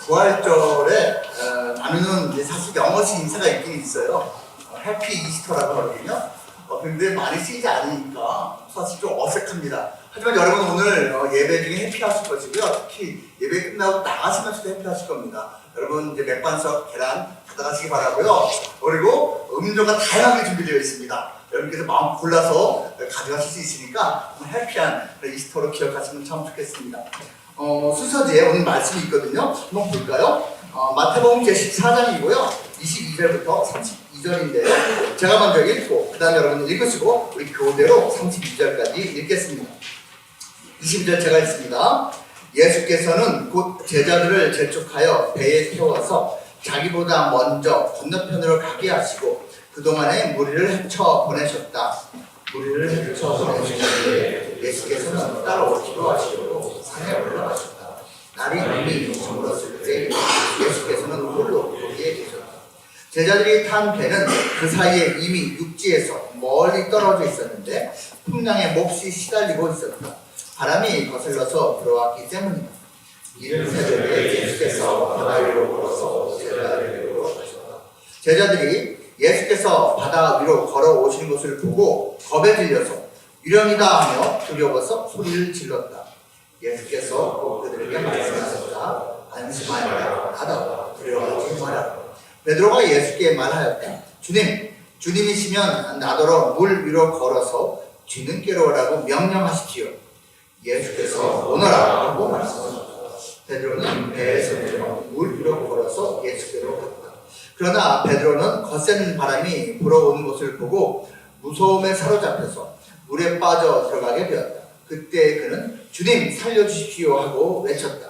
부활절에 나누는 이제 사실 영어식 인사가 있긴 있어요. 해피 이스터라고 하거든요. 근데 많이 쓰이지 않으니까 사실 좀 어색합니다. 하지만 여러분 오늘 예배 중에 해피하실 것이고요. 특히 예배 끝나고 나가시면서도 해피하실 겁니다. 여러분 이제 맥반석 계란 받아가시기 바라고요. 그리고 음료가 다양하게 준비되어 있습니다. 여러분께서 마음 골라서 가져가실 수 있으니까 해피한 이스터로 기억하시면 참 좋겠습니다. 순서지에 오늘 말씀이 있거든요. 한번 볼까요? 마태복음 제14장이고요. 22절부터 32절인데요. 제가 먼저 읽고 그 다음에 여러분 읽으시고 우리 교대로 32절까지 읽겠습니다. 22절 제가 읽습니다. 예수께서는 곧 제자들을 재촉하여 배에 태워서 자기보다 먼저 건너편으로 가게 하시고 그동안에 무리를 헤쳐 보내셨다. 무리를 헤쳐 보내셨는데 예수께서는 따라오기로 하시고 산에 올라가셨다. 날이 이미 저물었을 때 예수께서는 홀로 거기에 계셨다. 제자들이 탄 배는 그 사이에 이미 육지에서 멀리 떨어져 있었는데 풍랑에 몹시 시달리고 있었다. 바람이 거슬러서 들어왔기 때문이다. 이른 새벽에 예수께서 바다 위로 걸어서 제자들에게로 가셨다. 제자들이 예수께서 바다 위로 걸어오시는 것을 보고 겁에 들려서 유령이다 하며 두려워서 소리를 질렀다. 예수께서 꼭 그들에게 말씀하셨다. 안심하여라. 나다. 두려워하지 마라. 베드로가 예수께 말하였다. 주님이시면 나더러 물 위로 걸어서 주님께로 오라고 명령하십시오. 예수께서 오너라 하고 말씀하셨다. 베드로는 배에서 내려 물 위로 걸어서 예수께로 갔다. 그러나 베드로는 거센 바람이 불어오는 것을 보고 무서움에 사로잡혀서 물에 빠져 들어가게 되었다. 그때 그는 주님 살려주십시오 하고 외쳤다.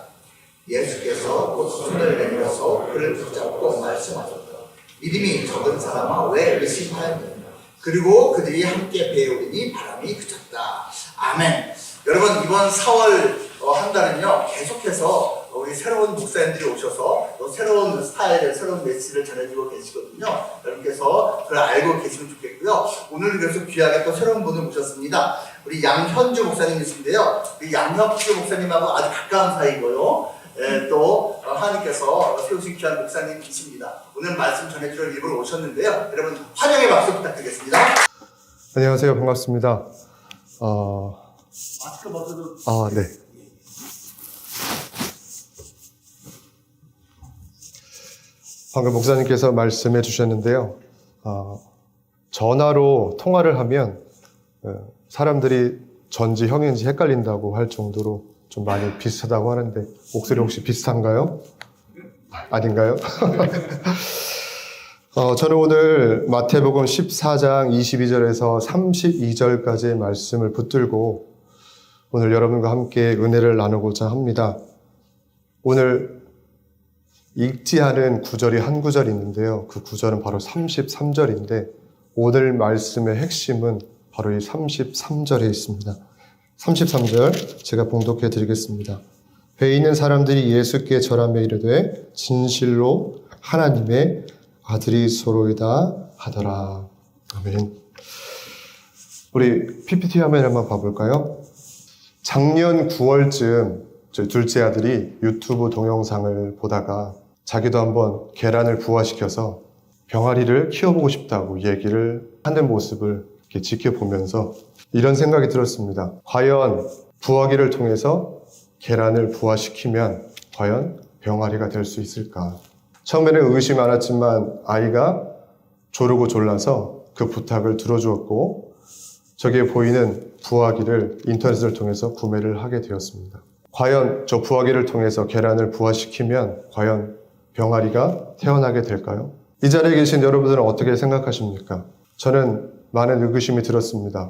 예수께서 곧 손을 내밀어서 그를 붙잡고 말씀하셨다. 믿음이 적은 사람아 왜 의심하였느냐. 그리고 그들이 함께 배에 오르니 바람이 그쳤다. 아멘. 여러분 이번 4월 한 달은요 계속해서 우리 새로운 목사님들이 오셔서 또 새로운 스타일의 새로운 메시지를 전해주고 계시거든요. 여러분께서 그걸 알고 계시면 좋겠고요. 오늘 그래서 귀하게 또 새로운 분을 모셨습니다. 우리 양현주 목사님이신데요. 우리 양현주 목사님하고 아주 가까운 사이고요. 또 하나님께서 세우신 귀한 목사님이십니다. 오늘 말씀 전해주러 일부러 오셨는데요. 여러분 환영의 박수 부탁드리겠습니다. 안녕하세요. 반갑습니다. 마스크 벗어도 네. 방금 목사님께서 말씀해 주셨는데요. 전화로 통화를 하면 사람들이 전지 형인지 헷갈린다고 할 정도로 좀 많이 비슷하다고 하는데 목소리 혹시 비슷한가요? 아닌가요? 저는 오늘 마태복음 14장 22절에서 32절까지의 말씀을 붙들고 오늘 여러분과 함께 은혜를 나누고자 합니다. 오늘 읽지 않은 구절이 한 구절이 있는데요. 그 구절은 바로 33절인데 오늘 말씀의 핵심은 바로 이 33절에 있습니다. 33절 제가 봉독해 드리겠습니다. 배에 있는 사람들이 예수께 절하며 이르되 진실로 하나님의 아들이소로이다 하더라. 아멘. 우리 PPT 화면 한번 봐볼까요? 작년 9월쯤 저희 둘째 아들이 유튜브 동영상을 보다가 자기도 한번 계란을 부화시켜서 병아리를 키워보고 싶다고 얘기를 하는 모습을 이렇게 지켜보면서 이런 생각이 들었습니다. 과연 부화기를 통해서 계란을 부화시키면 과연 병아리가 될 수 있을까? 처음에는 의심이 많았지만 아이가 조르고 졸라서 그 부탁을 들어주었고 저기에 보이는 부화기를 인터넷을 통해서 구매를 하게 되었습니다. 과연 저 부화기를 통해서 계란을 부화시키면 과연 병아리가 태어나게 될까요? 이 자리에 계신 여러분들은 어떻게 생각하십니까? 저는 많은 의구심이 들었습니다.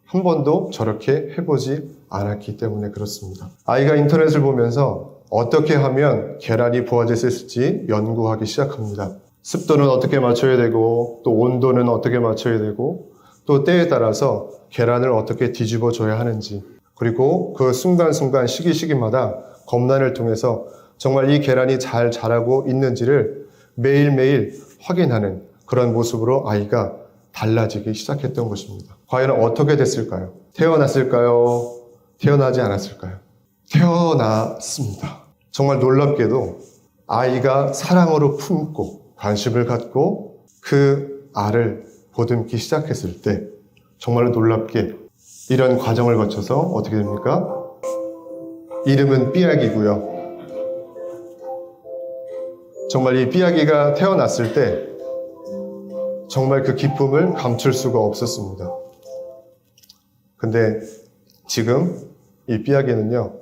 한 번도 저렇게 해보지 않았기 때문에 그렇습니다. 아이가 인터넷을 보면서 어떻게 하면 계란이 부화될 수 있을지 연구하기 시작합니다. 습도는 어떻게 맞춰야 되고 또 온도는 어떻게 맞춰야 되고 또 때에 따라서 계란을 어떻게 뒤집어 줘야 하는지 그리고 그 순간순간 시기마다 검란을 통해서 정말 이 계란이 잘 자라고 있는지를 매일매일 확인하는 그런 모습으로 아이가 달라지기 시작했던 것입니다. 과연 어떻게 됐을까요? 태어났을까요? 태어나지 않았을까요? 태어났습니다. 정말 놀랍게도 아이가 사랑으로 품고 관심을 갖고 그 알을 보듬기 시작했을 때 정말로 놀랍게 이런 과정을 거쳐서 어떻게 됩니까? 이름은 삐약이고요. 정말 이 삐약이가 태어났을 때 정말 그 기쁨을 감출 수가 없었습니다. 근데 지금 이 삐약이는요,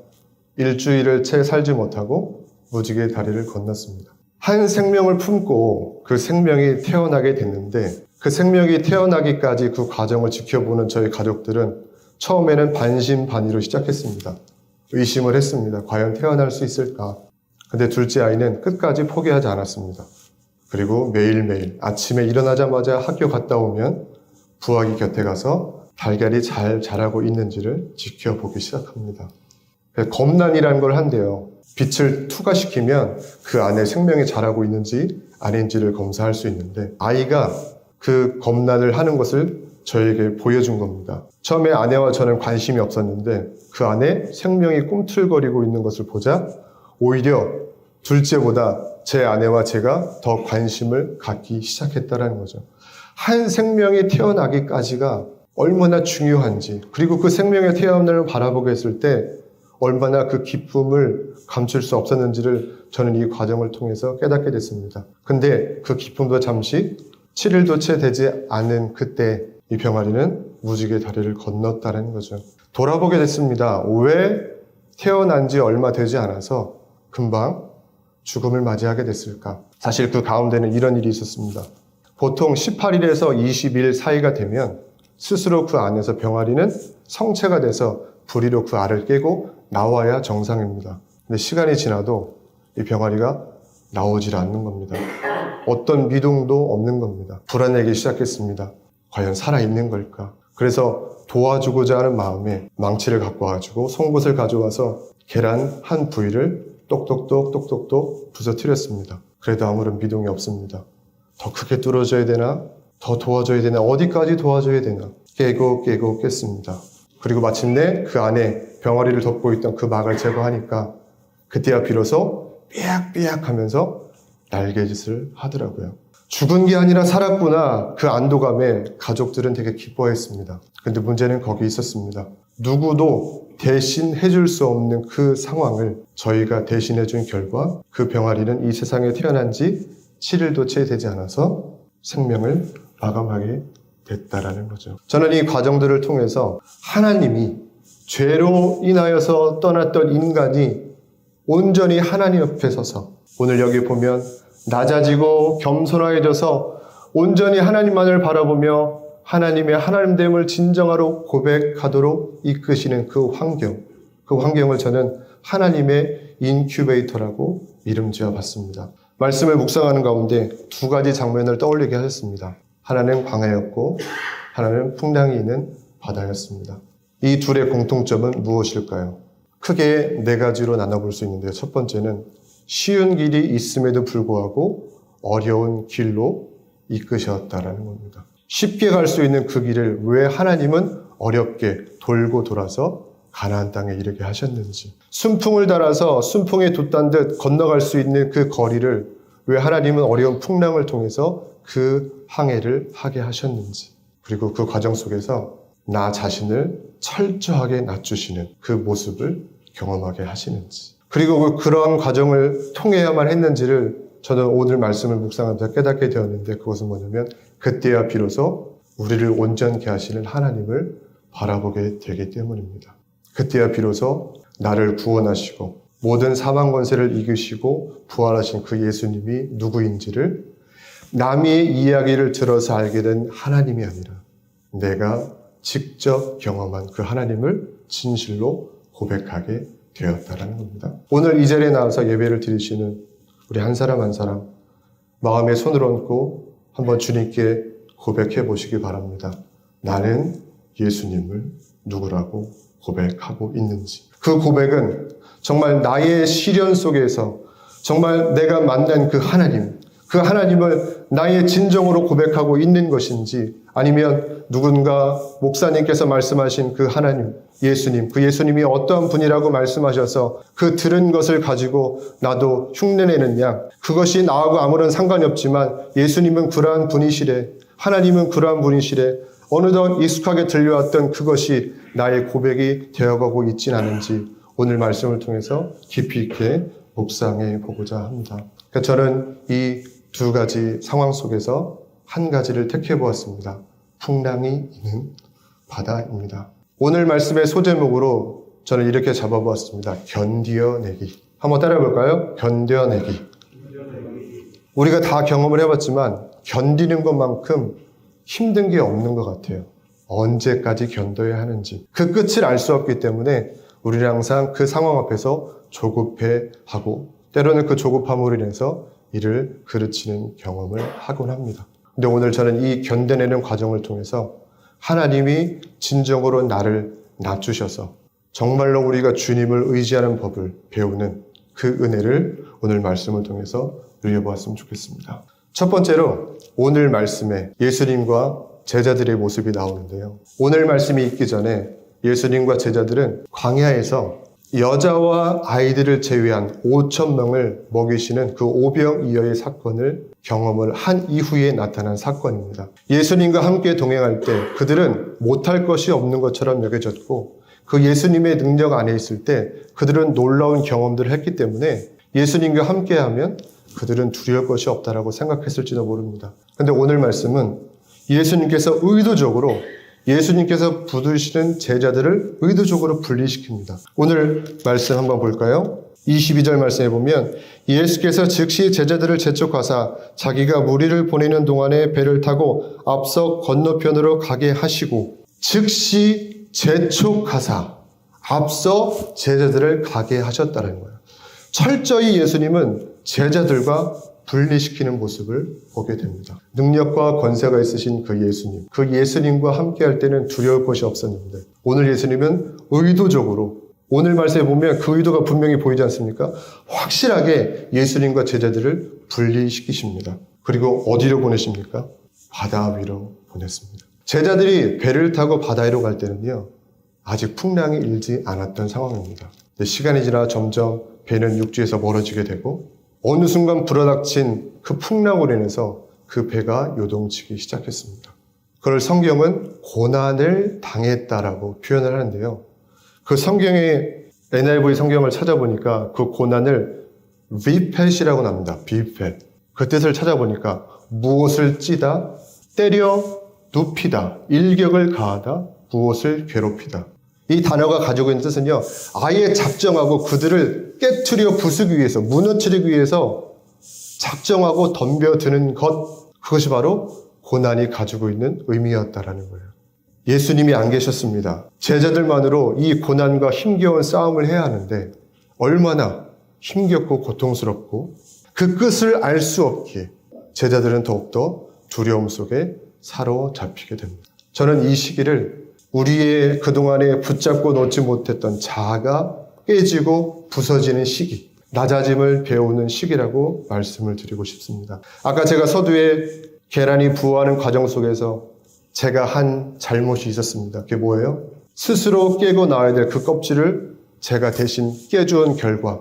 일주일을 채 살지 못하고 무지개 다리를 건넜습니다. 한 생명을 품고 그 생명이 태어나게 됐는데 그 생명이 태어나기까지 그 과정을 지켜보는 저희 가족들은 처음에는 반신반의로 시작했습니다. 의심을 했습니다. 과연 태어날 수 있을까? 근데 둘째 아이는 끝까지 포기하지 않았습니다. 그리고 매일매일 아침에 일어나자마자 학교 갔다 오면 부학이 곁에 가서 달걀이 잘 자라고 있는지를 지켜보기 시작합니다. 검란이라는 걸 한대요. 빛을 투과시키면 그 안에 생명이 자라고 있는지 아닌지를 검사할 수 있는데 아이가 그 검란을 하는 것을 저에게 보여준 겁니다. 처음에 아내와 저는 관심이 없었는데 그 안에 생명이 꿈틀거리고 있는 것을 보자 오히려 둘째보다 제 아내와 제가 더 관심을 갖기 시작했다는 거죠. 한 생명이 태어나기까지가 얼마나 중요한지, 그리고 그 생명의 태어남을 바라보게 했을 때 얼마나 그 기쁨을 감출 수 없었는지를 저는 이 과정을 통해서 깨닫게 됐습니다. 근데 그 기쁨도 잠시 7일도 채 되지 않은 그때 이 병아리는 무지개 다리를 건넜다는 거죠. 돌아보게 됐습니다. 왜 태어난 지 얼마 되지 않아서 금방 죽음을 맞이하게 됐을까? 사실 그 가운데는 이런 일이 있었습니다. 보통 18일에서 20일 사이가 되면 스스로 그 안에서 병아리는 성체가 돼서 부리로 그 알을 깨고 나와야 정상입니다. 근데 시간이 지나도 이 병아리가 나오질 않는 겁니다. 어떤 미동도 없는 겁니다. 불안해지기 시작했습니다. 과연 살아있는 걸까? 그래서 도와주고자 하는 마음에 망치를 갖고 와가지고 송곳을 가져와서 계란 한 부위를 똑똑똑 부서뜨렸습니다. 그래도 아무런 미동이 없습니다. 더 크게 뚫어줘야 되나? 더 도와줘야 되나? 어디까지 도와줘야 되나? 깨고 깼습니다. 그리고 마침내 그 안에 병아리를 덮고 있던 그 막을 제거하니까 그때야 비로소 삐약삐약 하면서 날개짓을 하더라고요. 죽은 게 아니라 살았구나. 그 안도감에 가족들은 되게 기뻐했습니다. 근데 문제는 거기 있었습니다. 누구도 대신 해줄 수 없는 그 상황을 저희가 대신해준 결과 그 병아리는 이 세상에 태어난 지 7일도 채 되지 않아서 생명을 마감하게 됐다라는 거죠. 저는 이 과정들을 통해서 하나님이 죄로 인하여서 떠났던 인간이 온전히 하나님 옆에 서서 오늘 여기 보면 낮아지고 겸손해져서 온전히 하나님만을 바라보며 하나님의 하나님됨을 진정하러 고백하도록 이끄시는 그 환경을 저는 하나님의 인큐베이터라고 이름 지어봤습니다. 말씀을 묵상하는 가운데 두 가지 장면을 떠올리게 하셨습니다. 하나는 광야였고 하나는 풍랑이 있는 바다였습니다. 이 둘의 공통점은 무엇일까요? 크게 네 가지로 나눠볼 수 있는데요. 첫 번째는 쉬운 길이 있음에도 불구하고 어려운 길로 이끄셨다라는 겁니다. 쉽게 갈 수 있는 그 길을 왜 하나님은 어렵게 돌고 돌아서 가나안 땅에 이르게 하셨는지, 순풍을 달아서 순풍에 돛단 듯 건너갈 수 있는 그 거리를 왜 하나님은 어려운 풍랑을 통해서 그 항해를 하게 하셨는지, 그리고 그 과정 속에서 나 자신을 철저하게 낮추시는 그 모습을 경험하게 하시는지, 그리고 그런 과정을 통해야만 했는지를 저는 오늘 말씀을 묵상하면서 깨닫게 되었는데, 그것은 뭐냐면 그때야 비로소 우리를 온전케 하시는 하나님을 바라보게 되기 때문입니다. 그때야 비로소 나를 구원하시고 모든 사망 권세를 이기시고 부활하신 그 예수님이 누구인지를 남의 이야기를 들어서 알게 된 하나님이 아니라 내가 직접 경험한 그 하나님을 진실로 고백하게 되었다는 겁니다. 오늘 이 자리에 나와서 예배를 드리시는 우리 한 사람 한 사람 마음에 손을 얹고 한번 주님께 고백해 보시기 바랍니다. 나는 예수님을 누구라고 고백하고 있는지. 그 고백은 정말 나의 시련 속에서 정말 내가 만난 그 하나님, 그 하나님을 나의 진정으로 고백하고 있는 것인지, 아니면 누군가 목사님께서 말씀하신 그 하나님, 예수님, 그 예수님이 어떠한 분이라고 말씀하셔서 그 들은 것을 가지고 나도 흉내내는 양, 그것이 나하고 아무런 상관이 없지만 예수님은 그러한 분이시래, 하나님은 그러한 분이시래, 어느덧 익숙하게 들려왔던 그것이 나의 고백이 되어가고 있진 않은지 오늘 말씀을 통해서 깊이 있게 묵상해 보고자 합니다. 그러니까 저는 이 두 가지 상황 속에서 한 가지를 택해 보았습니다. 풍랑이 있는 바다입니다. 오늘 말씀의 소제목으로 저는 이렇게 잡아보았습니다. 견뎌내기. 한번 따라해 볼까요? 견뎌내기. 우리가 다 경험을 해봤지만 견디는 것만큼 힘든 게 없는 것 같아요. 언제까지 견뎌야 하는지. 그 끝을 알 수 없기 때문에 우리는 항상 그 상황 앞에서 조급해하고 때로는 그 조급함으로 인해서 이를 그르치는 경험을 하곤 합니다. 근데 오늘 저는 이 견뎌내는 과정을 통해서 하나님이 진정으로 나를 낮추셔서 정말로 우리가 주님을 의지하는 법을 배우는 그 은혜를 오늘 말씀을 통해서 누려보았으면 좋겠습니다. 첫 번째로 오늘 말씀에 예수님과 제자들의 모습이 나오는데요. 오늘 말씀이 있기 전에 예수님과 제자들은 광야에서 여자와 아이들을 제외한 5,000명을 먹이시는 그 오병이어의 사건을 경험을 한 이후에 나타난 사건입니다. 예수님과 함께 동행할 때 그들은 못할 것이 없는 것처럼 여겨졌고 그 예수님의 능력 안에 있을 때 그들은 놀라운 경험들을 했기 때문에 예수님과 함께하면 그들은 두려울 것이 없다라고 생각했을지도 모릅니다. 그런데 오늘 말씀은 예수님께서 의도적으로 예수님께서 부르시는 제자들을 의도적으로 분리시킵니다. 오늘 말씀 한번 볼까요? 22절 말씀에 보면 예수께서 즉시 제자들을 재촉하사 자기가 무리를 보내는 동안에 배를 타고 앞서 건너편으로 가게 하시고 즉시 재촉하사 앞서 제자들을 가게 하셨다는 거예요. 철저히 예수님은 제자들과 분리시키는 모습을 보게 됩니다. 능력과 권세가 있으신 그 예수님, 그 예수님과 함께할 때는 두려울 것이 없었는데 오늘 예수님은 의도적으로 오늘 말씀에 보면 그 의도가 분명히 보이지 않습니까? 확실하게 예수님과 제자들을 분리시키십니다. 그리고 어디로 보내십니까? 바다 위로 보냈습니다. 제자들이 배를 타고 바다 위로 갈 때는요, 아직 풍랑이 일지 않았던 상황입니다. 시간이 지나 점점 배는 육지에서 멀어지게 되고 어느 순간 불어닥친 그 풍랑으로 인해서 그 배가 요동치기 시작했습니다. 그걸 성경은 고난을 당했다라고 표현을 하는데요. 그 성경의 NIV 성경을 찾아보니까 그 고난을 비펫이라고 납니다. 비펫. 그 뜻을 찾아보니까 무엇을 찌다, 때려 눕히다, 일격을 가하다, 무엇을 괴롭히다. 이 단어가 가지고 있는 뜻은요, 아예 작정하고 그들을 깨트려 부수기 위해서, 무너뜨리기 위해서 작정하고 덤벼드는 것, 그것이 바로 고난이 가지고 있는 의미였다라는 거예요. 예수님이 안 계셨습니다. 제자들만으로 이 고난과 힘겨운 싸움을 해야 하는데 얼마나 힘겹고 고통스럽고 그 끝을 알 수 없기에 제자들은 더욱더 두려움 속에 사로잡히게 됩니다. 저는 이 시기를 우리의 그동안에 붙잡고 놓지 못했던 자아가 깨지고 부서지는 시기, 낮아짐을 배우는 시기라고 말씀을 드리고 싶습니다. 아까 제가 서두에 계란이 부어하는 과정 속에서 제가 한 잘못이 있었습니다. 그게 뭐예요? 스스로 깨고 나와야 될 그 껍질을 제가 대신 깨주은 결과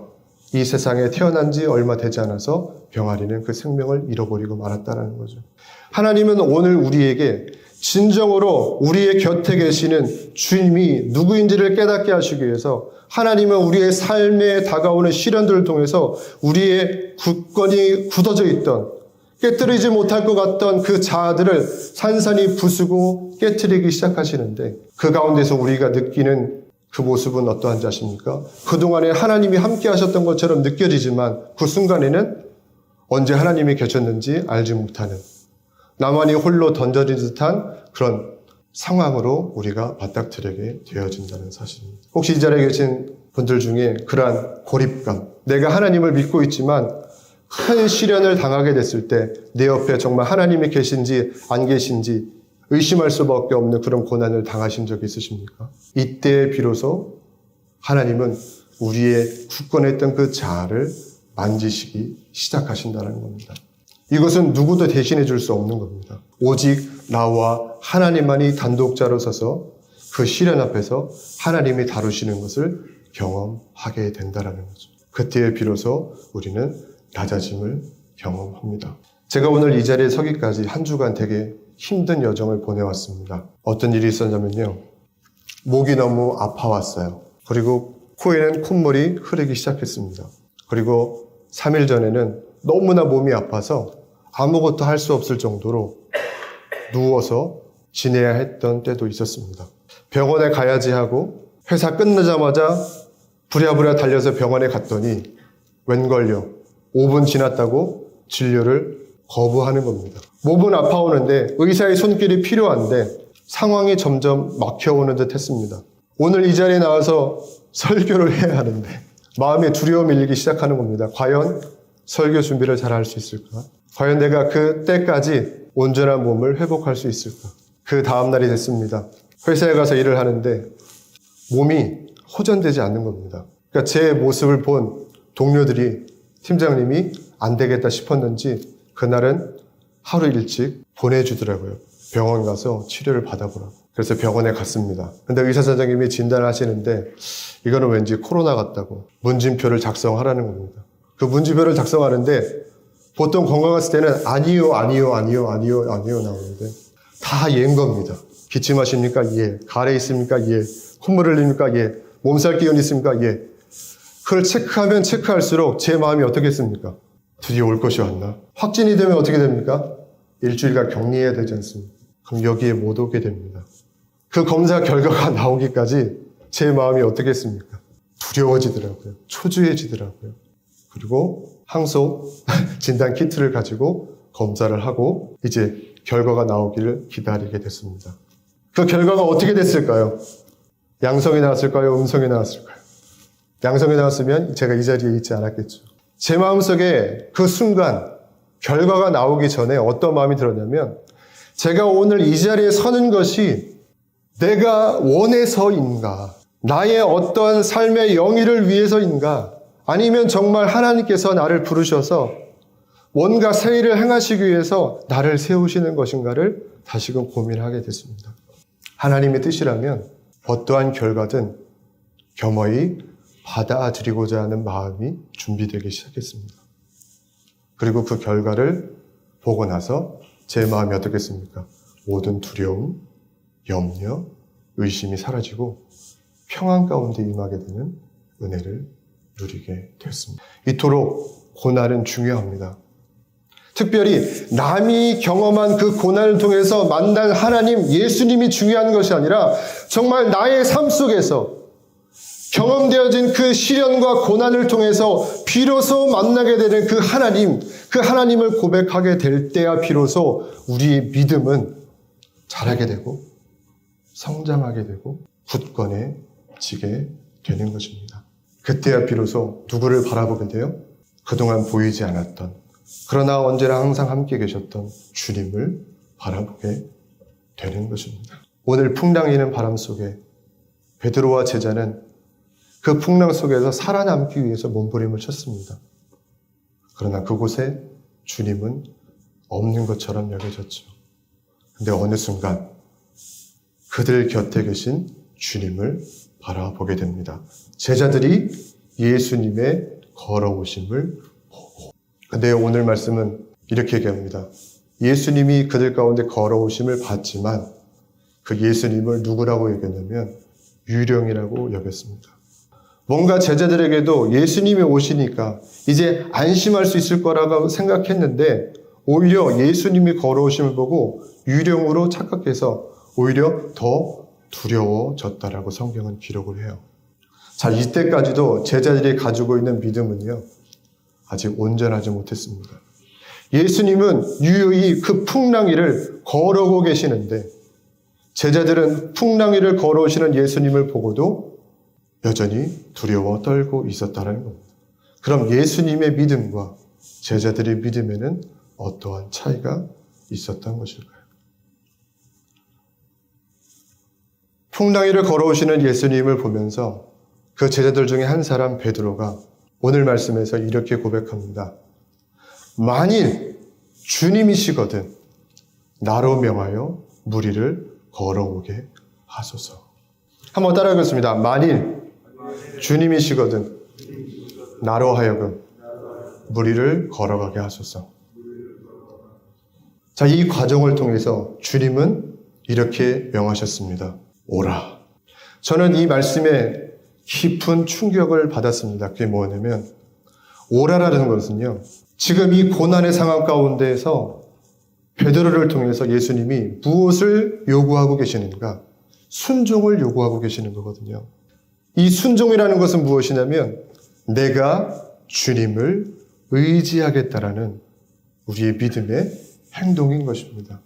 이 세상에 태어난 지 얼마 되지 않아서 병아리는 그 생명을 잃어버리고 말았다는 거죠. 하나님은 오늘 우리에게 진정으로 우리의 곁에 계시는 주님이 누구인지를 깨닫게 하시기 위해서 하나님은 우리의 삶에 다가오는 시련들을 통해서 우리의 굳건히 굳어져 있던 깨트리지 못할 것 같던 그 자아들을 산산이 부수고 깨트리기 시작하시는데 그 가운데서 우리가 느끼는 그 모습은 어떠한지 아십니까? 그동안에 하나님이 함께 하셨던 것처럼 느껴지지만 그 순간에는 언제 하나님이 계셨는지 알지 못하는 나만이 홀로 던져진 듯한 그런 상황으로 우리가 맞닥뜨리게 되어진다는 사실입니다. 혹시 이 자리에 계신 분들 중에 그러한 고립감, 내가 하나님을 믿고 있지만 큰 시련을 당하게 됐을 때 내 옆에 정말 하나님이 계신지 안 계신지 의심할 수밖에 없는 그런 고난을 당하신 적이 있으십니까? 이때 비로소 하나님은 우리의 굳건했던 그 자아를 만지시기 시작하신다는 겁니다. 이것은 누구도 대신해 줄 수 없는 겁니다. 오직 나와 하나님만이 단독자로 서서 그 시련 앞에서 하나님이 다루시는 것을 경험하게 된다는 거죠. 그때에 비로소 우리는 낮아짐을 경험합니다. 제가 오늘 이 자리에 서기까지 한 주간 되게 힘든 여정을 보내왔습니다. 어떤 일이 있었냐면요. 목이 너무 아파왔어요. 그리고 코에는 콧물이 흐르기 시작했습니다. 그리고 3일 전에는 너무나 몸이 아파서 아무것도 할 수 없을 정도로 누워서 지내야 했던 때도 있었습니다. 병원에 가야지 하고 회사 끝나자마자 부랴부랴 달려서 병원에 갔더니 웬걸요. 5분 지났다고 진료를 거부하는 겁니다. 몸은 아파오는데 의사의 손길이 필요한데 상황이 점점 막혀오는 듯 했습니다. 오늘 이 자리에 나와서 설교를 해야 하는데 마음에 두려움이 일기 시작하는 겁니다. 과연 설교 준비를 잘 할 수 있을까? 과연 내가 그 때까지 온전한 몸을 회복할 수 있을까? 그 다음 날이 됐습니다. 회사에 가서 일을 하는데 몸이 호전되지 않는 겁니다. 그러니까 제 모습을 본 동료들이 팀장님이 안 되겠다 싶었는지 그날은 하루 일찍 보내주더라고요. 병원 가서 치료를 받아보라고. 그래서 병원에 갔습니다. 근데 의사 선생님이 진단을 하시는데 이거는 왠지 코로나 같다고 문진표를 작성하라는 겁니다. 그 문진표를 작성하는데 보통 건강했을 때는 아니요 나오는데 다 예인 겁니다. 기침하십니까? 예. 가래 있습니까? 예. 콧물 흘립니까? 예. 몸살 기운 있습니까? 예. 그걸 체크하면 체크할수록 제 마음이 어떻겠습니까? 드디어 올 것이 왔나? 확진이 되면 어떻게 됩니까? 일주일간 격리해야 되지 않습니까? 그럼 여기에 못 오게 됩니다. 그 검사 결과가 나오기까지 제 마음이 어떻겠습니까? 두려워지더라고요. 초조해지더라고요. 그리고 항소 진단 키트를 가지고 검사를 하고 이제 결과가 나오기를 기다리게 됐습니다. 그 결과가 어떻게 됐을까요? 양성이 나왔을까요? 음성이 나왔을까요? 양성이 나왔으면 제가 이 자리에 있지 않았겠죠. 제 마음속에 그 순간 결과가 나오기 전에 어떤 마음이 들었냐면 제가 오늘 이 자리에 서는 것이 내가 원해서인가? 나의 어떠한 삶의 영위를 위해서인가? 아니면 정말 하나님께서 나를 부르셔서 뭔가 새 일을 행하시기 위해서 나를 세우시는 것인가를 다시금 고민하게 됐습니다. 하나님의 뜻이라면 어떠한 결과든 겸허히 받아들이고자 하는 마음이 준비되기 시작했습니다. 그리고 그 결과를 보고 나서 제 마음이 어떻겠습니까? 모든 두려움, 염려, 의심이 사라지고 평안 가운데 임하게 되는 은혜를 누리게 됐습니다. 이토록 고난은 중요합니다. 특별히 남이 경험한 그 고난을 통해서 만난 하나님, 예수님이 중요한 것이 아니라 정말 나의 삶 속에서 경험되어진 그 시련과 고난을 통해서 비로소 만나게 되는 그 하나님을 고백하게 될 때야 비로소 우리의 믿음은 자라게 되고 성장하게 되고 굳건해지게 되는 것입니다. 그때야 비로소 누구를 바라보게 돼요? 그동안 보이지 않았던 그러나 언제나 항상 함께 계셨던 주님을 바라보게 되는 것입니다. 오늘 풍랑이는 바람 속에 베드로와 제자는 그 풍랑 속에서 살아남기 위해서 몸부림을 쳤습니다. 그러나 그곳에 주님은 없는 것처럼 여겨졌죠. 근데 어느 순간 그들 곁에 계신 주님을 바라보게 됩니다. 제자들이 예수님의 걸어오심을 보고. 근데 오늘 말씀은 이렇게 얘기합니다. 예수님이 그들 가운데 걸어오심을 봤지만 그 예수님을 누구라고 여겼냐면 유령이라고 여겼습니다. 뭔가 제자들에게도 예수님이 오시니까 이제 안심할 수 있을 거라고 생각했는데 오히려 예수님이 걸어오심을 보고 유령으로 착각해서 오히려 더 두려워졌다라고 성경은 기록을 해요. 자, 이때까지도 제자들이 가지고 있는 믿음은요, 아직 온전하지 못했습니다. 예수님은 유유히 그 풍랑 위를 걸어오고 계시는데 제자들은 풍랑 위를 걸어오시는 예수님을 보고도 여전히 두려워 떨고 있었다는 겁니다. 그럼 예수님의 믿음과 제자들의 믿음에는 어떠한 차이가 있었던 것일까요? 풍랑 위를 걸어오시는 예수님을 보면서 그 제자들 중에 한 사람 베드로가 오늘 말씀에서 이렇게 고백합니다. 만일 주님이시거든 나로 명하여 무리를 걸어오게 하소서. 한번 따라하겠습니다. 만일 주님이시거든 나로 하여금 무리를 걸어가게 하소서. 자, 이 과정을 통해서 주님은 이렇게 명하셨습니다. 오라. 저는 이 말씀에 깊은 충격을 받았습니다. 그게 뭐냐면 오라라는 것은요, 지금 이 고난의 상황 가운데에서 베드로를 통해서 예수님이 무엇을 요구하고 계시는가? 순종을 요구하고 계시는 거거든요. 이 순종이라는 것은 무엇이냐면 내가 주님을 의지하겠다라는 우리의 믿음의 행동인 것입니다.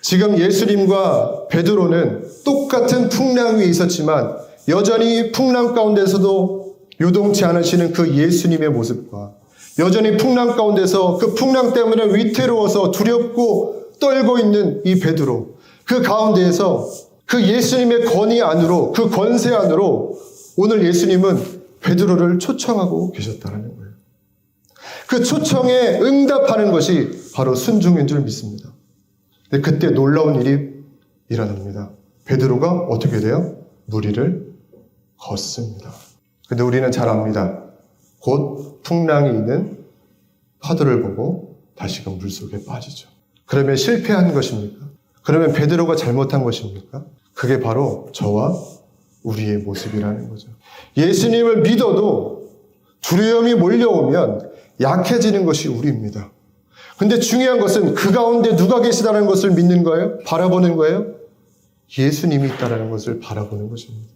지금 예수님과 베드로는 똑같은 풍랑 위에 있었지만 여전히 풍랑 가운데서도 요동치 않으시는 그 예수님의 모습과 여전히 풍랑 가운데서 그 풍랑 때문에 위태로워서 두렵고 떨고 있는 이 베드로, 그 가운데에서 그 예수님의 권위 안으로, 그 권세 안으로 오늘 예수님은 베드로를 초청하고 계셨다는 거예요. 그 초청에 응답하는 것이 바로 순종인 줄 믿습니다. 근데 그때 놀라운 일이 일어납니다. 베드로가 어떻게 돼요? 무리를 걷습니다. 근데 우리는 잘 압니다. 곧 풍랑이 있는 파도를 보고 다시금 물속에 빠지죠. 그러면 실패한 것입니까? 그러면 베드로가 잘못한 것입니까? 그게 바로 저와 우리의 모습이라는 거죠. 예수님을 믿어도 두려움이 몰려오면 약해지는 것이 우리입니다. 근데 중요한 것은 그 가운데 누가 계시다는 것을 믿는 거예요? 바라보는 거예요? 예수님이 있다는 것을 바라보는 것입니다.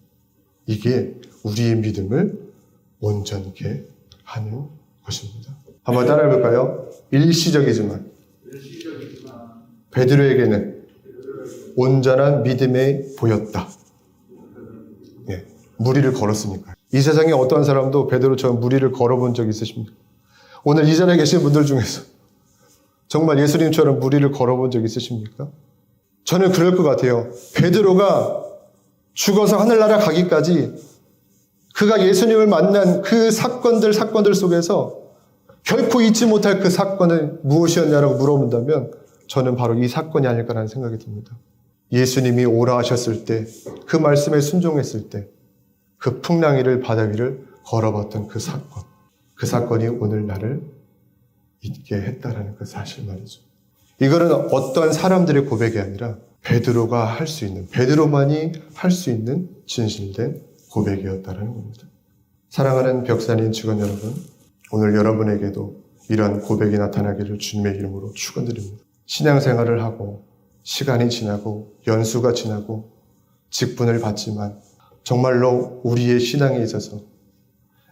이게 우리의 믿음을 온전케 하는 것입니다. 한번 따라해 볼까요? 일시적이지만 베드로에게는 온전한 믿음에 보였다. 예, 무리를 걸었으니까. 이 세상에 어떤 사람도 베드로처럼 무리를 걸어본 적 있으십니까? 오늘 이 자리에 계신 분들 중에서 정말 예수님처럼 무리를 걸어본 적 있으십니까? 저는 그럴 것 같아요. 베드로가 죽어서 하늘나라 가기까지 그가 예수님을 만난 그 사건들 속에서 결코 잊지 못할 그 사건은 무엇이었냐라고 물어본다면 저는 바로 이 사건이 아닐까라는 생각이 듭니다. 예수님이 오라 하셨을 때, 그 말씀에 순종했을 때, 그 풍랑이를 바다 위를 걸어봤던 그 사건이 오늘 나를 잊게 했다라는 그 사실 말이죠. 이거는 어떠한 사람들의 고백이 아니라 베드로가 할 수 있는, 베드로만이 할 수 있는 진실된 고백이었다라는 겁니다. 사랑하는 벽산인 직원 여러분, 오늘 여러분에게도 이러한 고백이 나타나기를 주님의 이름으로 축원드립니다. 신앙생활을 하고 시간이 지나고 연수가 지나고 직분을 받지만 정말로 우리의 신앙에 있어서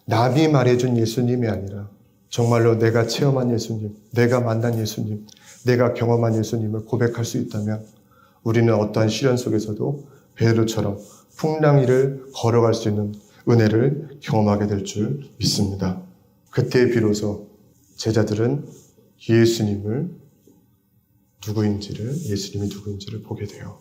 남이 말해준 예수님이 아니라 정말로 내가 체험한 예수님, 내가 만난 예수님, 내가 경험한 예수님을 고백할 수 있다면 우리는 어떠한 시련 속에서도 베드로처럼 풍랑 위를 걸어갈 수 있는 은혜를 경험하게 될 줄 믿습니다. 그때 비로소 제자들은 예수님이 누구인지를 보게 돼요.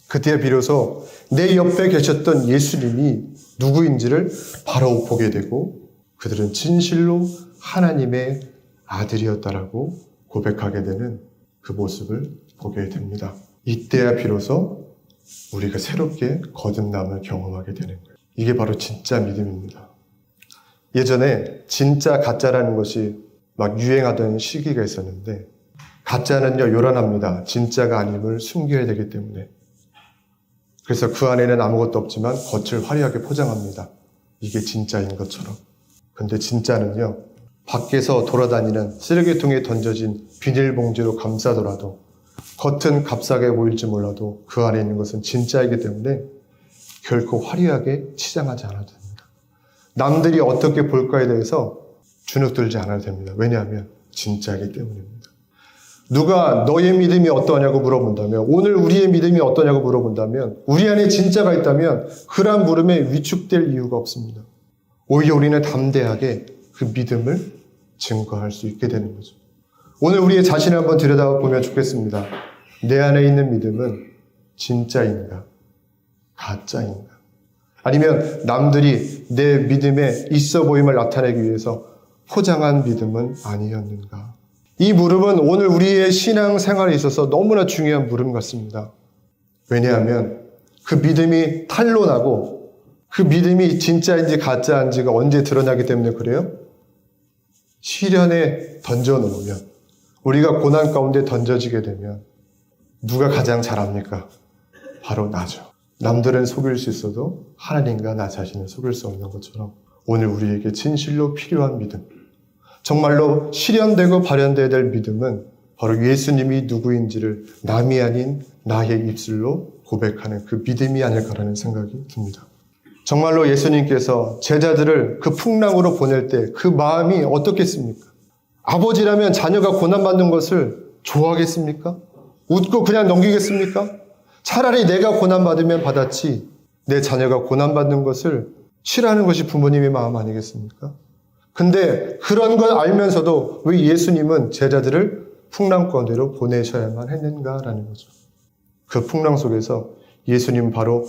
그때 비로소 내 옆에 계셨던 예수님이 누구인지를 바로 보게 되고 그들은 진실로 하나님의 아들이었다라고 고백하게 되는 그 모습을 보게 됩니다. 이때야 비로소 우리가 새롭게 거듭남을 경험하게 되는 거예요. 이게 바로 진짜 믿음입니다. 예전에 진짜 가짜라는 것이 막 유행하던 시기가 있었는데 가짜는요 요란합니다. 진짜가 아님을 숨겨야 되기 때문에. 그래서 그 안에는 아무것도 없지만 겉을 화려하게 포장합니다. 이게 진짜인 것처럼. 근데 진짜는요 밖에서 돌아다니는 쓰레기통에 던져진 비닐봉지로 감싸더라도 겉은 값싸게 보일지 몰라도 그 안에 있는 것은 진짜이기 때문에 결코 화려하게 치장하지 않아도 됩니다. 남들이 어떻게 볼까에 대해서 주눅들지 않아도 됩니다. 왜냐하면 진짜이기 때문입니다. 누가 너의 믿음이 어떠냐고 물어본다면, 오늘 우리의 믿음이 어떠냐고 물어본다면, 우리 안에 진짜가 있다면 그러한 물음에 위축될 이유가 없습니다. 오히려 우리는 담대하게 그 믿음을 증거할 수 있게 되는 거죠. 오늘 우리의 자신을 한번 들여다보면 좋겠습니다. 내 안에 있는 믿음은 진짜인가? 가짜인가? 아니면 남들이 내 믿음에 있어 보임을 나타내기 위해서 포장한 믿음은 아니었는가? 이 물음은 오늘 우리의 신앙 생활에 있어서 너무나 중요한 물음 같습니다. 왜냐하면 그 믿음이 탄로나고 그 믿음이 진짜인지 가짜인지가 언제 드러나기 때문에 그래요? 시련에 던져놓으면, 우리가 고난 가운데 던져지게 되면 누가 가장 잘합니까? 바로 나죠. 남들은 속일 수 있어도 하나님과 나 자신을 속일 수 없는 것처럼 오늘 우리에게 진실로 필요한 믿음, 정말로 실현되고 발현되어야 될 믿음은 바로 예수님이 누구인지를 남이 아닌 나의 입술로 고백하는 그 믿음이 아닐까라는 생각이 듭니다. 정말로 예수님께서 제자들을 그 풍랑으로 보낼 때 그 마음이 어떻겠습니까? 아버지라면 자녀가 고난받는 것을 좋아하겠습니까? 웃고 그냥 넘기겠습니까? 차라리 내가 고난받으면 받았지 내 자녀가 고난받는 것을 싫어하는 것이 부모님의 마음 아니겠습니까? 근데 그런 걸 알면서도 왜 예수님은 제자들을 풍랑 가운데로 보내셔야만 했는가라는 거죠. 그 풍랑 속에서 예수님은 바로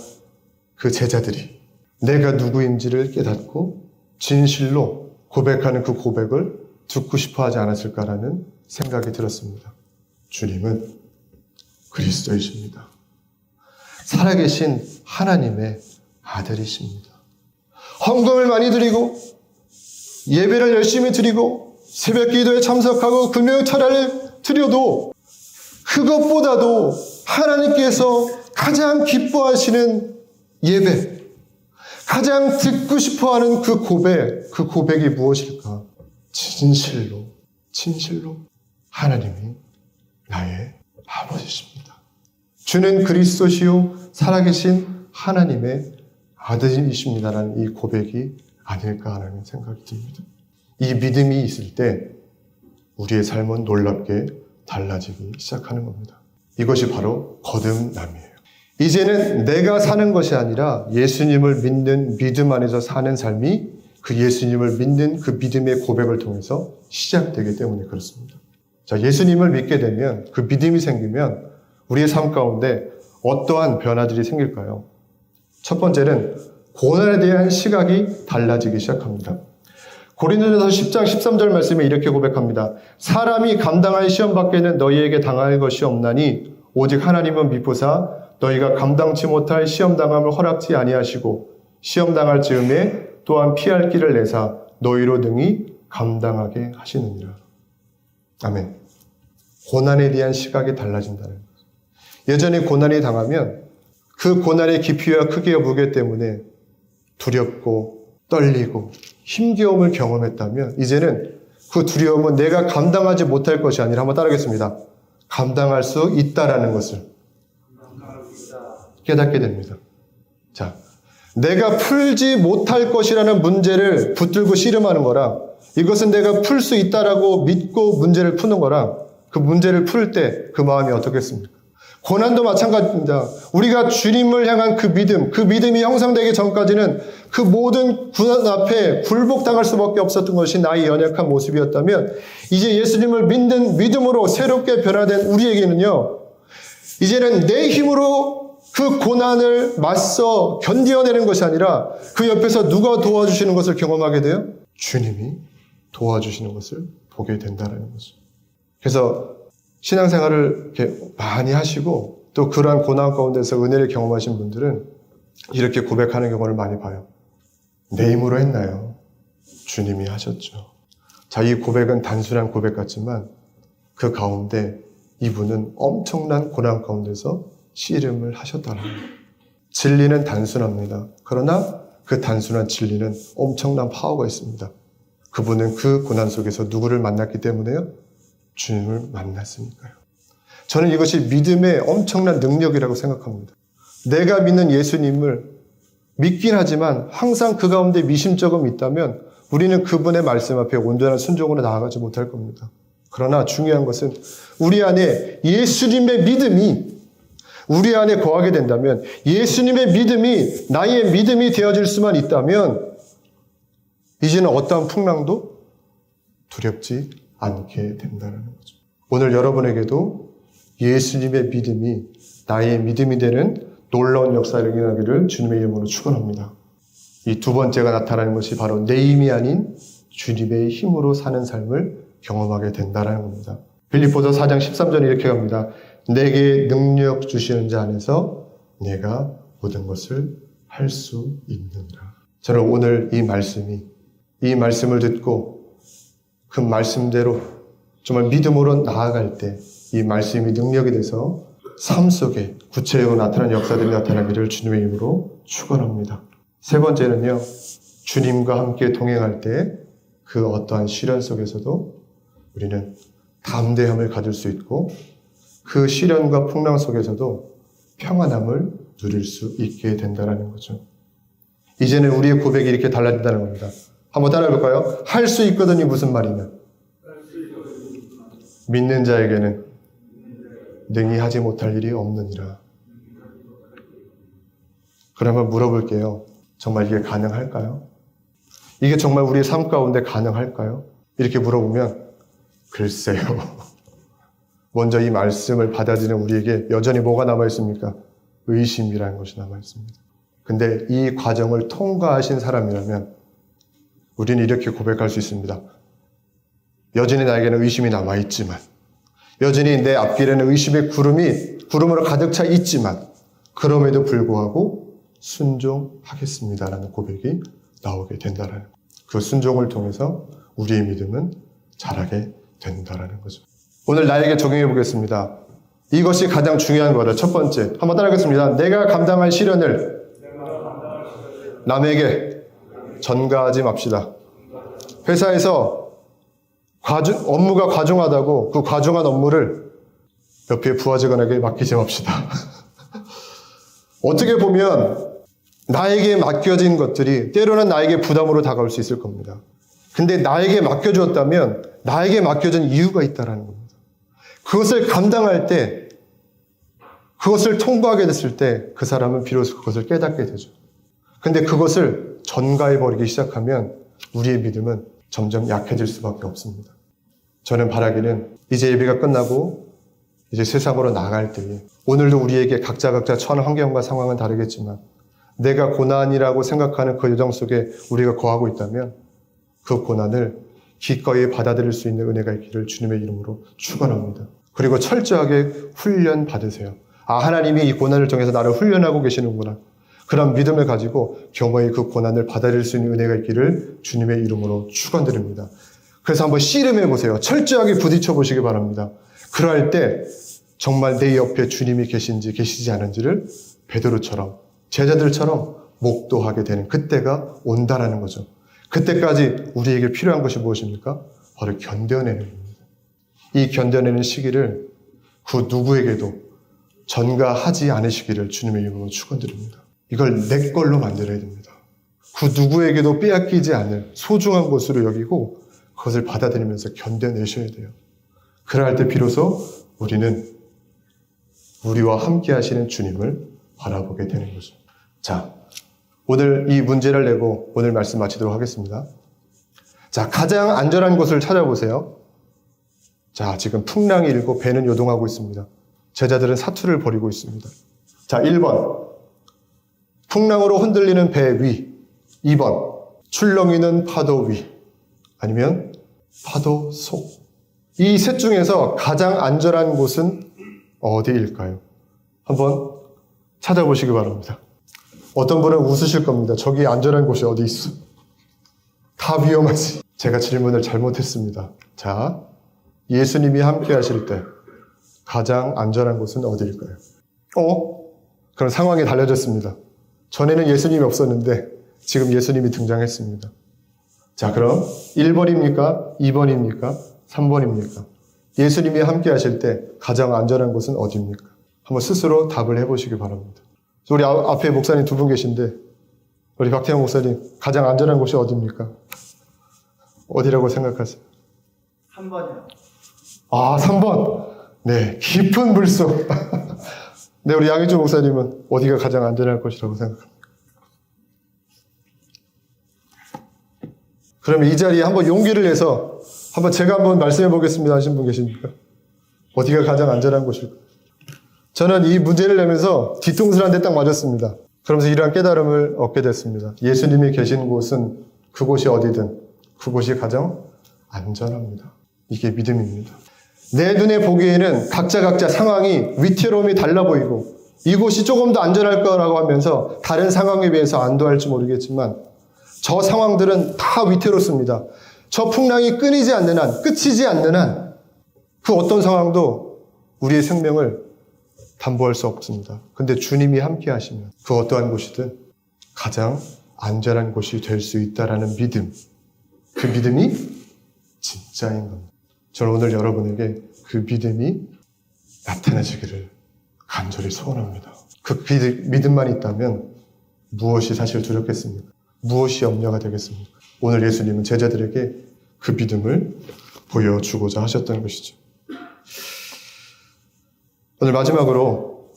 그 제자들이 내가 누구인지를 깨닫고 진실로 고백하는 그 고백을 듣고 싶어 하지 않았을까라는 생각이 들었습니다. 주님은 그리스도이십니다. 살아계신 하나님의 아들이십니다. 헌금을 많이 드리고 예배를 열심히 드리고 새벽 기도에 참석하고 금요철을 드려도 그것보다도 하나님께서 가장 기뻐하시는 예배, 가장 듣고 싶어하는 그 고백이 무엇일까? 진실로 하나님이 나의 아버지십니다. 주는 그리스도시요 살아계신 하나님의 아들이십니다라는 이 고백이 아닐까 하는 생각이 듭니다. 이 믿음이 있을 때 우리의 삶은 놀랍게 달라지기 시작하는 겁니다. 이것이 바로 거듭남이에요. 이제는 내가 사는 것이 아니라 예수님을 믿는 믿음 안에서 사는 삶이 그 예수님을 믿는 그 믿음의 고백을 통해서 시작되기 때문에 그렇습니다. 자, 예수님을 믿게 되면 그 믿음이 생기면 우리의 삶 가운데 어떠한 변화들이 생길까요? 첫 번째는 고난에 대한 시각이 달라지기 시작합니다. 고린도전서 10장 13절 말씀에 이렇게 고백합니다. 사람이 감당할 시험 밖에는 너희에게 당할 것이 없나니 오직 하나님은 미쁘사 너희가 감당치 못할 시험 당함을 허락지 아니하시고 시험 당할 즈음에 또한 피할 길을 내사 너희로 능히 감당하게 하시느니라. 아멘. 고난에 대한 시각이 달라진다는 거죠. 예전에 고난이 당하면 그 고난의 깊이와 크기와 무게 때문에 두렵고 떨리고 힘겨움을 경험했다면 이제는 그 두려움은 내가 감당하지 못할 것이 아니라 한번 따라하겠습니다. 감당할 수 있다라는 것을 깨닫게 됩니다. 자, 내가 풀지 못할 것이라는 문제를 붙들고 씨름하는 거랑 이것은 내가 풀 수 있다라고 믿고 문제를 푸는 거랑 그 문제를 풀 때 그 마음이 어떻겠습니까? 고난도 마찬가지입니다. 우리가 주님을 향한 그 믿음이 형성되기 전까지는 그 모든 고난 앞에 굴복당할 수밖에 없었던 것이 나의 연약한 모습이었다면 이제 예수님을 믿는 믿음으로 새롭게 변화된 우리에게는요, 이제는 내 힘으로 그 고난을 맞서 견뎌내는 것이 아니라 그 옆에서 누가 도와주시는 것을 경험하게 돼요? 주님이 도와주시는 것을 보게 된다는 거죠. 그래서 신앙생활을 이렇게 많이 하시고 또 그러한 고난 가운데서 은혜를 경험하신 분들은 이렇게 고백하는 경우를 많이 봐요. 내 힘으로 했나요? 주님이 하셨죠. 자, 이 고백은 단순한 고백 같지만 그 가운데 이분은 엄청난 고난 가운데서 씨름을 하셨다는 거예요. 진리는 단순합니다. 그러나 그 단순한 진리는 엄청난 파워가 있습니다. 그분은 그 고난 속에서 누구를 만났기 때문에요? 주님을 만났으니까요. 저는 이것이 믿음의 엄청난 능력이라고 생각합니다. 내가 믿는 예수님을 믿긴 하지만 항상 그 가운데 미심쩍음이 있다면 우리는 그분의 말씀 앞에 온전한 순종으로 나아가지 못할 겁니다. 그러나 중요한 것은 우리 안에 예수님의 믿음이 우리 안에 거하게 된다면 예수님의 믿음이 나의 믿음이 되어질 수만 있다면 이제는 어떠한 풍랑도 두렵지 않게 된다는 거죠. 오늘 여러분에게도 예수님의 믿음이 나의 믿음이 되는 놀라운 역사를 일어나기를 주님의 이름으로 축원합니다. 이 두 번째가 나타나는 것이 바로 내 힘이 아닌 주님의 힘으로 사는 삶을 경험하게 된다는 겁니다. 빌립보서 4장 13절에 이렇게 합니다. 내게 능력 주시는 자 안에서 내가 모든 것을 할 수 있느니라. 저는 오늘 이 말씀을 듣고 그 말씀대로 정말 믿음으로 나아갈 때 이 말씀이 능력이 돼서 삶 속에 구체적으로 나타나는 역사들이 나타나기를 주님의 이름으로 축원합니다. 세 번째는요, 주님과 함께 동행할 때 그 어떠한 시련 속에서도 우리는 담대함을 가질 수 있고 그 시련과 풍랑 속에서도 평안함을 누릴 수 있게 된다는 거죠. 이제는 우리의 고백이 이렇게 달라진다는 겁니다. 한번 따라해볼까요? 할 수 있거든이 무슨 말이냐? 믿는 자에게는 능히 하지 못할 일이 없느니라. 그러면 물어볼게요. 정말 이게 가능할까요? 이게 정말 우리의 삶 가운데 가능할까요? 이렇게 물어보면 글쎄요. 먼저 이 말씀을 받아들이는 우리에게 여전히 뭐가 남아있습니까? 의심이라는 것이 남아있습니다. 근데 이 과정을 통과하신 사람이라면 우리는 이렇게 고백할 수 있습니다. 여전히 나에게는 의심이 남아있지만, 여전히 내 앞길에는 의심의 구름으로 가득 차 있지만, 그럼에도 불구하고 순종하겠습니다라는 고백이 나오게 된다는 그 순종을 통해서 우리의 믿음은 자라게 된다는 거죠. 오늘 나에게 적용해 보겠습니다. 이것이 가장 중요한 거다. 첫 번째, 한번 따라하겠습니다. 내가 감당할 시련을 남에게 전가하지 맙시다. 회사에서 업무가 과중하다고 그 과중한 업무를 옆에 부하 직원에게 맡기지 맙시다. 어떻게 보면 나에게 맡겨진 것들이 때로는 나에게 부담으로 다가올 수 있을 겁니다. 근데 나에게 맡겨주었다면 나에게 맡겨진 이유가 있다는 겁니다. 그것을 감당할 때, 그것을 통과하게 됐을 때 그 사람은 비로소 그것을 깨닫게 되죠. 근데 그것을 전가해버리기 시작하면 우리의 믿음은 점점 약해질 수밖에 없습니다. 저는 바라기는 이제 예배가 끝나고 이제 세상으로 나갈 때에 오늘도 우리에게 각자 처한 환경과 상황은 다르겠지만 내가 고난이라고 생각하는 그 여정 속에 우리가 거하고 있다면 그 고난을 기꺼이 받아들일 수 있는 은혜가 있기를 주님의 이름으로 축원합니다. 그리고 철저하게 훈련 받으세요. 아, 하나님이 이 고난을 통해서 나를 훈련하고 계시는구나. 그런 믿음을 가지고 겸허히 그 고난을 받아들일 수 있는 은혜가 있기를 주님의 이름으로 축원드립니다. 그래서 한번 씨름해 보세요. 철저하게 부딪혀 보시기 바랍니다. 그럴 때 정말 내 옆에 주님이 계신지 계시지 않은지를 베드로처럼 제자들처럼 목도하게 되는 그때가 온다라는 거죠. 그때까지 우리에게 필요한 것이 무엇입니까? 바로 견뎌내는 겁니다. 이 견뎌내는 시기를 그 누구에게도 전가하지 않으시기를 주님의 이름으로 축원드립니다. 이걸 내 걸로 만들어야 됩니다. 그 누구에게도 빼앗기지 않을 소중한 것으로 여기고 그것을 받아들이면서 견뎌내셔야 돼요. 그럴 때 비로소 우리는 우리와 함께 하시는 주님을 바라보게 되는 거죠. 자, 오늘 이 문제를 내고 오늘 말씀 마치도록 하겠습니다. 자, 가장 안전한 곳을 찾아보세요. 자, 지금 풍랑이 일고 배는 요동하고 있습니다. 제자들은 사투를 벌이고 있습니다. 자, 1번. 풍랑으로 흔들리는 배 위. 2번. 출렁이는 파도 위. 아니면 파도 속. 이 셋 중에서 가장 안전한 곳은 어디일까요? 한번 찾아보시기 바랍니다. 어떤 분은 웃으실 겁니다. 저기 안전한 곳이 어디 있어? 다 위험하지. 제가 질문을 잘못했습니다. 자, 예수님이 함께 하실 때 가장 안전한 곳은 어디일까요? 그럼 상황이 달라졌습니다. 전에는 예수님이 없었는데 지금 예수님이 등장했습니다. 자, 그럼 1번입니까? 2번입니까? 3번입니까? 예수님이 함께 하실 때 가장 안전한 곳은 어디입니까? 한번 스스로 답을 해보시기 바랍니다. 우리 앞에 목사님 두 분 계신데 우리 박태영 목사님 가장 안전한 곳이 어디입니까? 어디라고 생각하세요? 3번이요. 아, 3번. 네, 깊은 물속. 네, 우리 양희주 목사님은 어디가 가장 안전할 것이라고 생각합니까? 그러면 이 자리에 한번 용기를 내서 한번 제가 한번 말씀해 보겠습니다 하신 분 계십니까? 어디가 가장 안전한 곳일까요? 저는 이 문제를 내면서 뒤통수를 한 대 딱 맞았습니다. 그러면서 이러한 깨달음을 얻게 됐습니다. 예수님이 계신 곳은 그곳이 어디든 그곳이 가장 안전합니다. 이게 믿음입니다. 내 눈에 보기에는 각자 상황이 위태로움이 달라 보이고 이곳이 조금 더 안전할 거라고 하면서 다른 상황에 비해서 안도할지 모르겠지만 저 상황들은 다 위태롭습니다. 저 풍랑이 끊이지 않는 한, 끝이지 않는 한 그 어떤 상황도 우리의 생명을 담보할 수 없습니다. 근데 주님이 함께 하시면 그 어떠한 곳이든 가장 안전한 곳이 될 수 있다라는 믿음, 그 믿음이 진짜인 겁니다. 저는 오늘 여러분에게 그 믿음이 나타나시기를 간절히 소원합니다. 그 믿음만 있다면 무엇이 사실 두렵겠습니까? 무엇이 염려가 되겠습니까? 오늘 예수님은 제자들에게 그 믿음을 보여주고자 하셨던 것이죠. 오늘 마지막으로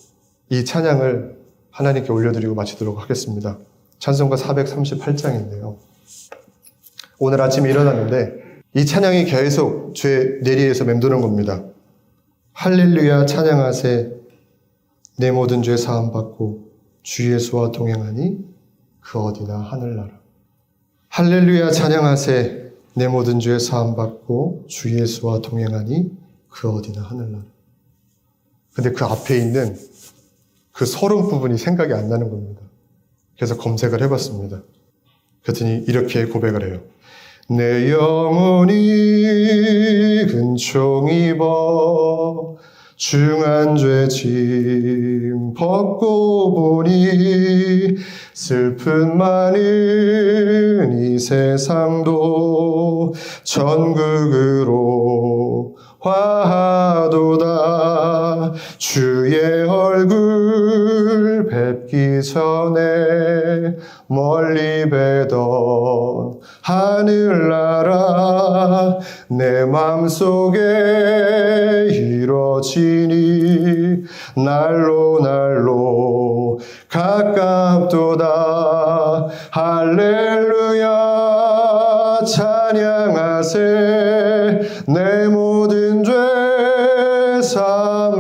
이 찬양을 하나님께 올려드리고 마치도록 하겠습니다. 찬송가 438장인데요. 오늘 아침에 일어났는데 이 찬양이 계속 제 뇌리에서 맴도는 겁니다. 할렐루야 찬양하세 내 모든 죄 사함받고 주 예수와 동행하니 그 어디나 하늘나라. 할렐루야 찬양하세 내 모든 죄 사함받고 주 예수와 동행하니 그 어디나 하늘나라. 근데 그 앞에 있는 그 서론 부분이 생각이 안 나는 겁니다. 그래서 검색을 해봤습니다. 그랬더니 이렇게 고백을 해요. 내 영혼이 근총 입어 중한 죄 짐 벗고 보니 슬픈 많은 이 세상도 천국으로 화하도다. 주의 얼굴 뵙기 전에 멀리 뵈던 하늘나라 내 맘속에 이뤄지니 날로 가깝도다. 할렐루야 찬양하세 내 모든 죄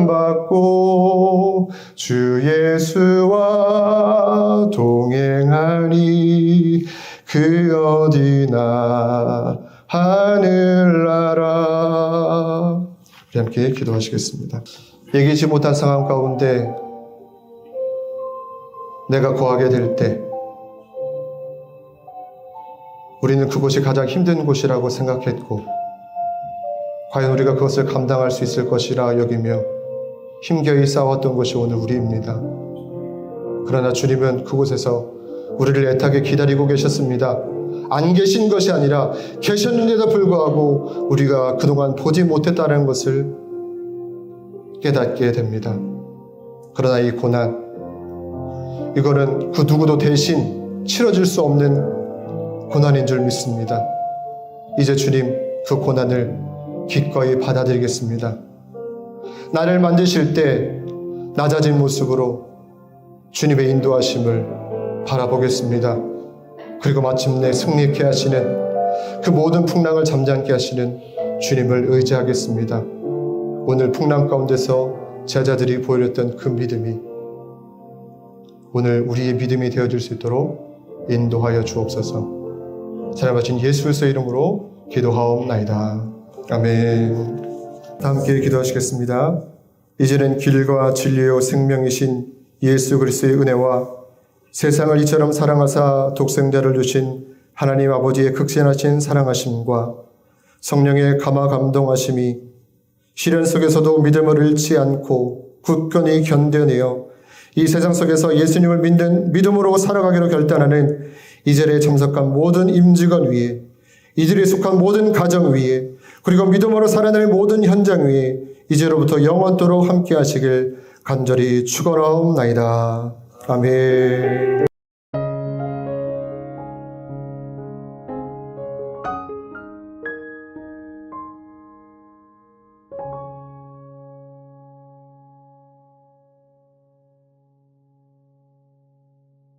사함받고 주 예수와 동행하니 그 어디나 하늘나라. 우리 함께 기도하시겠습니다. 얘기지 못한 상황 가운데 내가 거하게 될 때 우리는 그곳이 가장 힘든 곳이라고 생각했고 과연 우리가 그것을 감당할 수 있을 것이라 여기며 힘겨이 싸웠던 것이 오늘 우리입니다. 그러나 주님은 그곳에서 우리를 애타게 기다리고 계셨습니다. 안 계신 것이 아니라 계셨는데도 불구하고 우리가 그동안 보지 못했다는 것을 깨닫게 됩니다. 그러나 이 고난, 이거는 그 누구도 대신 치러질 수 없는 고난인 줄 믿습니다. 이제 주님 그 고난을 기꺼이 받아들이겠습니다. 나를 만드실 때 낮아진 모습으로 주님의 인도하심을 바라보겠습니다. 그리고 마침내 승리케 하시는 그 모든 풍랑을 잠잠케 하시는 주님을 의지하겠습니다. 오늘 풍랑 가운데서 제자들이 보여줬던 그 믿음이 오늘 우리의 믿음이 되어줄 수 있도록 인도하여 주옵소서. 사랑하신 예수 그리스도의 이름으로 기도하옵나이다. 아멘. 함께 기도하시겠습니다. 이제는 길과 진리요 생명이신 예수 그리스도의 은혜와 세상을 이처럼 사랑하사 독생자를 주신 하나님 아버지의 극진하신 사랑하심과 성령의 감화 감동하심이 시련 속에서도 믿음을 잃지 않고 굳건히 견뎌내어 이 세상 속에서 예수님을 믿는 믿음으로 살아가기로 결단하는 이 자리에 참석한 모든 임직원 위에, 이들에 속한 모든 가정 위에, 그리고 믿음으로 살아내는 모든 현장 위에 이제로부터 영원토록 함께 하시길 간절히 축원하옵나이다. 아멘.